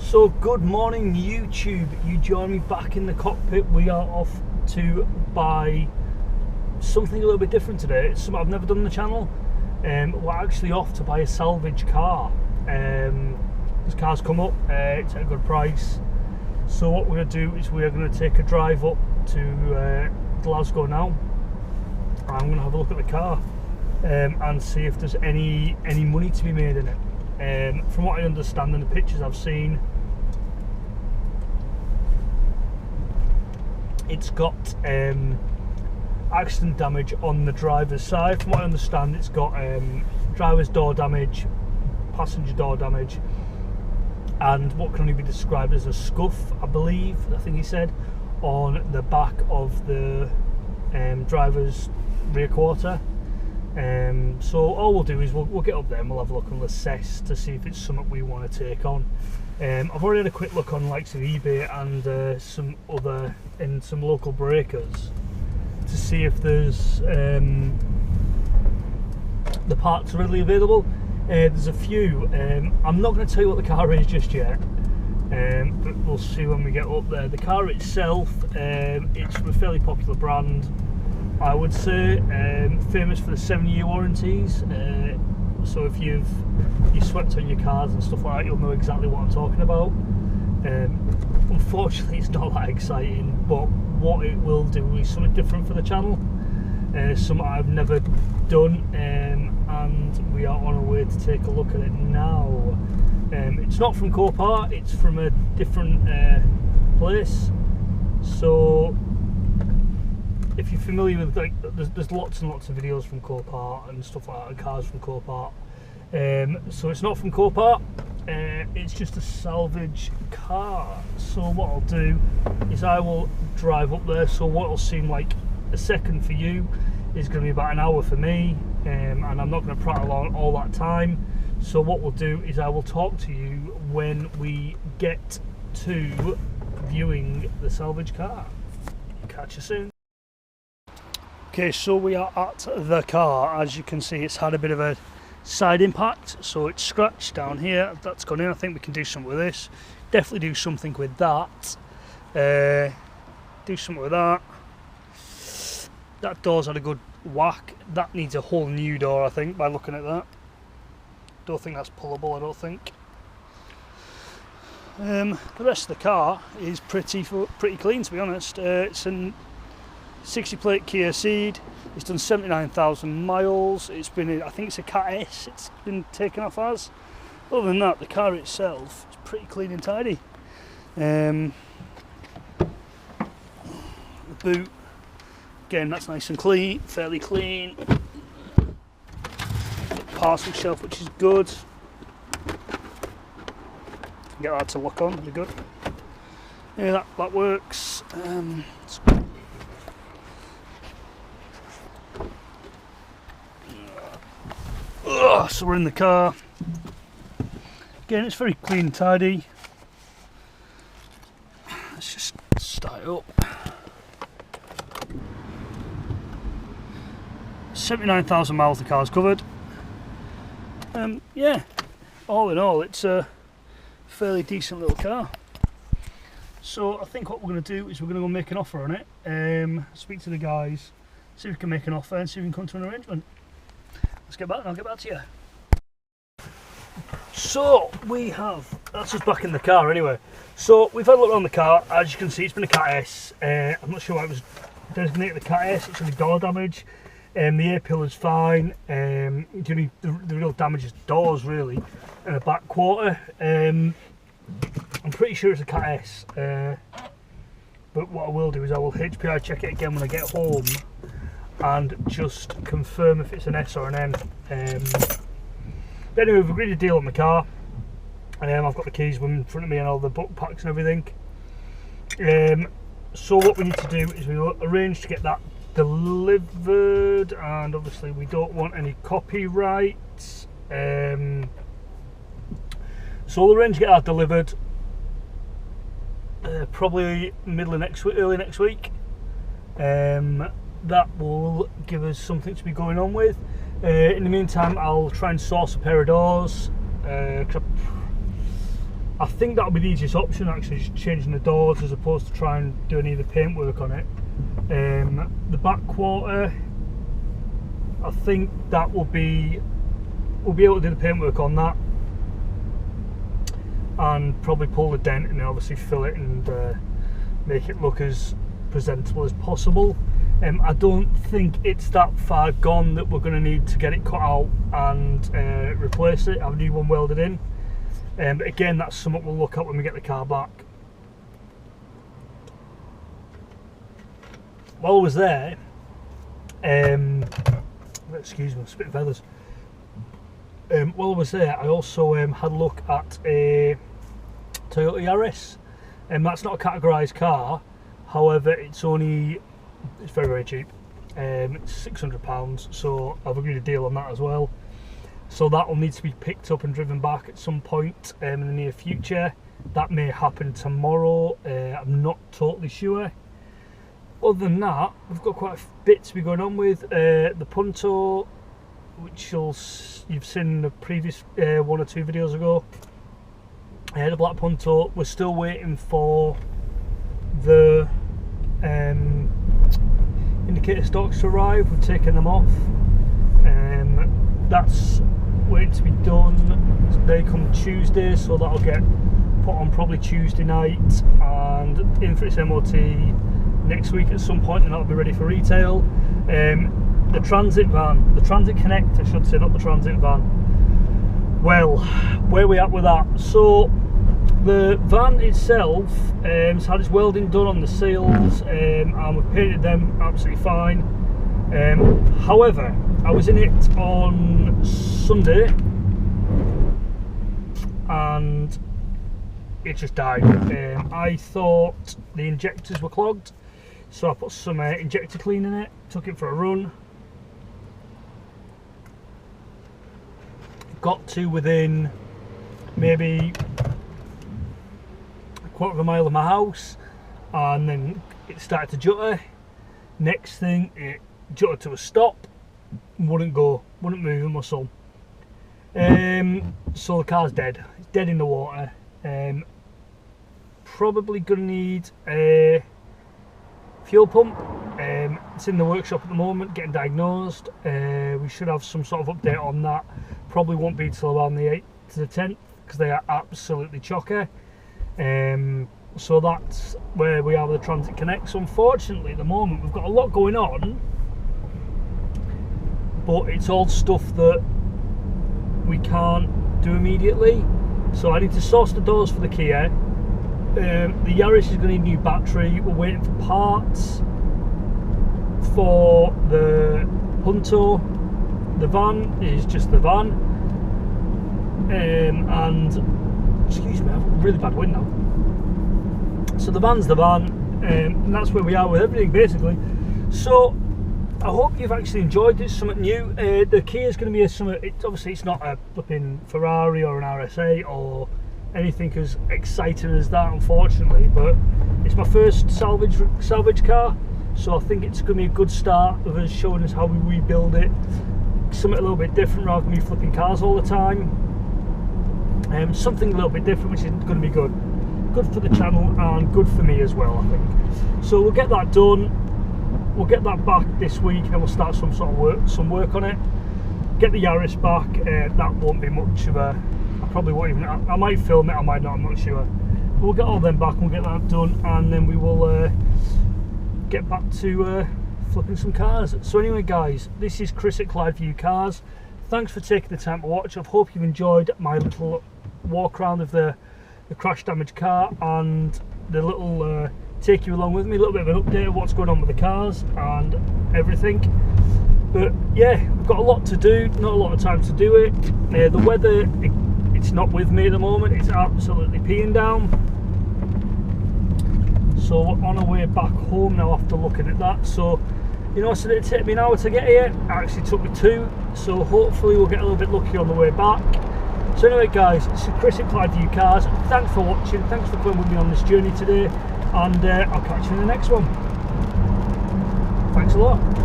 So good morning YouTube, you join me back in the cockpit. We are off to buy something a little bit different today. It's something I've never done on the channel. We're actually off to buy a salvage car. This car's come up, it's at a good price. So what we're going to do is we are going to take a drive up to Glasgow now. I'm going to have a look at the car and see if there's any money to be made in it. From what I understand in the pictures I've seen, it's got accident damage on the driver's side. From what I understand, it's got driver's door damage, passenger door damage, and what can only be described as a scuff, I think he said, on the back of the driver's rear quarter. So all we'll do is we'll get up there and we'll have a look and assess to see if it's something we want to take on. I've already had a quick look on likes of eBay and some local breakers to see if there's the parts are readily available. There's a few. I'm not going to tell you what the car is just yet, but we'll see when we get up there. The car itself, it's from a fairly popular brand, I would say, famous for the 7-year warranties. So if you swept on your cars and stuff like that, you'll know exactly what I'm talking about. Unfortunately, it's not that exciting, but what it will do is something different for the channel, something I've never done, and we are on our way to take a look at it now. It's not from Copart, it's from a different place. So if you're familiar with, like, there's lots and lots of videos from Copart and stuff like that, and cars from Copart. So it's not from Copart, it's just a salvage car. So what I'll do is I will drive up there. So what will seem like a second for you is going to be about an hour for me, and I'm not going to prattle on all that time. So what we'll do is I will talk to you when we get to viewing the salvage car. Catch you soon. Okay, so we are at the car. As you can see, it's had a bit of a side impact, so it's scratched down here. That's gone in. I think we can do something with this. Definitely do something with that. Do something with that. That door's had a good whack. That needs a whole new door, I think, by looking at that. Don't think that's pullable, I don't think. The rest of the car is pretty clean, to be honest. It's an 60 plate Kia Ceed. It's done 79,000 miles. It's been, I think it's a Cat S it's been taken off as. Other than that, the car itself is pretty clean and tidy. The boot, again, that's nice and clean, fairly clean. Parcel shelf, which is good. Get that to lock on, be good. Yeah, that works. So we're in the car. Again, it's very clean and tidy. Let's just start it up. 79,000 miles the car's covered. Yeah, all in all, it's a fairly decent little car. So I think what we're going to do is we're going to go make an offer on it. Speak to the guys, see if we can make an offer and see if we can come to an arrangement. Let's get back and I'll get back to you. So we have, that's us back in the car anyway. So we've had a look around the car. As you can see, it's been a Cat S. I'm not sure why it was designated the Cat S. It's only door damage. The A-pill is fine. The real damage is doors, really, and a back quarter. I'm pretty sure it's a Cat S. But what I will do is I will HPI check it again when I get home and just confirm if it's an S or an M. But anyway, we've agreed a deal on the car. I've got the keys in front of me and all the book packs and everything. So what we need to do is we'll arrange to get that delivered, and obviously we don't want any copyrights. So we'll arrange to get that delivered probably middle of next week, early next week. That will give us something to be going on with. In the meantime, I'll try and source a pair of doors. I think that'll be the easiest option, actually, just changing the doors as opposed to trying and doing either paintwork on it. The back quarter, I think that we'll be able to do the paintwork on that, and probably pull the dent and obviously fill it and make it look as presentable as possible. I don't think it's that far gone that we're going to need to get it cut out and replace it, have a new one welded in. But again, that's something we'll look at when we get the car back. While I was there, excuse me, spit feathers. While I was there, I also had a look at a Toyota Yaris. That's not a categorized car, however, it's very, very cheap. It's £600, so I've agreed a deal on that as well. So that will need to be picked up and driven back at some point in the near future. That may happen tomorrow, I'm not totally sure. Other than that, we've got quite a bit to be going on with. The Punto, which you've seen in the previous 1 or 2 videos ago. The black Punto, we're still waiting for the indicator stalks to arrive. We've taken them off. That's waiting to be done. They come Tuesday, so that'll get put on probably Tuesday night and in for its MOT next week at some point, and that'll be ready for retail. The transit van, the Transit Connect, I should say, not the transit van. Well, where are we at with that? So the van itself has had its welding done on the seals, and we've painted them absolutely fine. However, I was in it on Sunday and it just died. I thought the injectors were clogged, so I put some injector clean in it, took it for a run, got to within maybe a quarter of a mile of my house, and then it started to jutter. Next thing, it jutted to a stop, wouldn't move a muscle. So the car's dead. It's dead in the water. Probably gonna need a fuel pump. It's in the workshop at the moment, getting diagnosed. We should have some sort of update on that. Probably won't be till around the 8th to the 10th, because they are absolutely chocker. So that's where we are with the Transit Connect. So unfortunately at the moment we've got a lot going on, but it's all stuff that we can't do immediately. So I need to source the doors for the Kia. The Yaris is going to need a new battery. We're waiting for parts for the Punto. The van is just the van. And excuse me, I've got a really bad wind now. So the van's the van, and that's where we are with everything basically. So I hope you've actually enjoyed this, something new. The Kia is going to be obviously it's not a flipping Ferrari or an RSA or anything as exciting as that, unfortunately, but it's my first salvage car, so I think it's going to be a good start of us showing us how we rebuild it, something a little bit different rather than me flipping cars all the time. Something a little bit different, which is going to be good for the channel and good for me as well, I think. So we'll get that done. We'll get that back this week, and we'll start some work on it. Get the Yaris back. That won't be much of a. I probably won't even. I might film it. I might not. I'm not sure. But we'll get all them back. And we'll get that done, and then we will get back to flipping some cars. So anyway, guys, this is Chris at Clyde View Cars. Thanks for taking the time to watch. I hope you've enjoyed my little walk around of the crash damaged car and the little. Take you along with me, a little bit of an update of what's going on with the cars and everything. But yeah, we've got a lot to do, not a lot of time to do it. The weather, it's not with me at the moment, it's absolutely peeing down. So we're on our way back home now after looking at that. So, you know, I said it'd take me an hour to get here, it actually took me 2, so hopefully we'll get a little bit lucky on the way back. So anyway guys, this is Chris at Clyde View Cars. Thanks for watching, thanks for coming with me on this journey today, and I'll catch you in the next one. Thanks a lot.